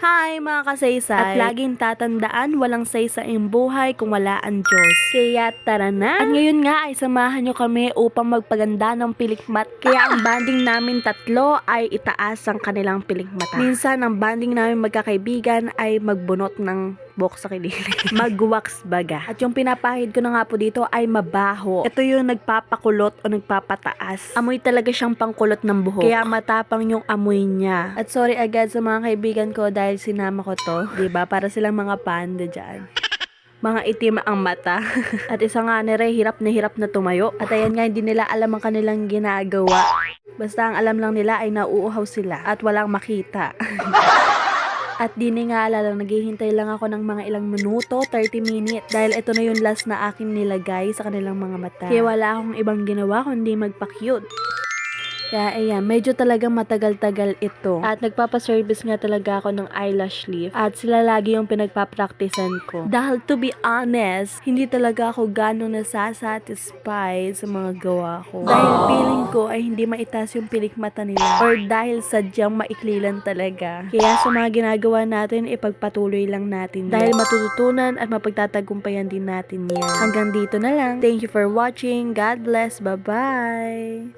Hi mga kasaysay! At laging tatandaan, walang saysaing buhay kung wala ang Diyos. Kaya tara na! At ngayon nga ay samahan nyo kami upang magpaganda ng pilikmat. Kaya ang banding namin tatlo ay itaas ang kanilang pilikmata. Minsan ang banding namin magkakaibigan ay magbunot ng buhok sa kilili. Mag-wax baga. At yung pinapahid ko na nga po dito ay mabaho. Ito yung nagpapakulot o nagpapataas. Amoy talaga siyang pangkulot ng buhok. Kaya matapang yung amoy niya. At sorry agad sa mga kaibigan ko dahil sinama ko to. Diba? Para silang mga panda dyan. Mga itim ang mata. At isa nga nire, hirap na tumayo. At ayan nga, hindi nila alam ang kanilang ginagawa. Basta ang alam lang nila ay nauuhaw sila at walang makita. At di nga alala, naghihintay lang ako ng mga ilang minuto, 30 minutes. Dahil ito na yung last na aking nilagay sa kanilang mga mata. Kaya wala akong ibang ginawa kundi magpa-cute. Kaya ayan, medyo talagang matagal-tagal ito. At nagpapaservice nga talaga ako ng eyelash lift. At sila lagi yung pinagpapraktisan ko. Dahil to be honest, hindi talaga ako gano'ng nasasatisfy sa mga gawa ko. Dahil feeling ko ay hindi maitaas yung pilikmata nila. Or dahil sadyang maikli lang talaga. Kaya sa mga ginagawa natin, ipagpatuloy lang natin. Dahil matututunan at mapagtatagumpayan din natin yan. Hanggang dito na lang. Thank you for watching. God bless. Bye-bye!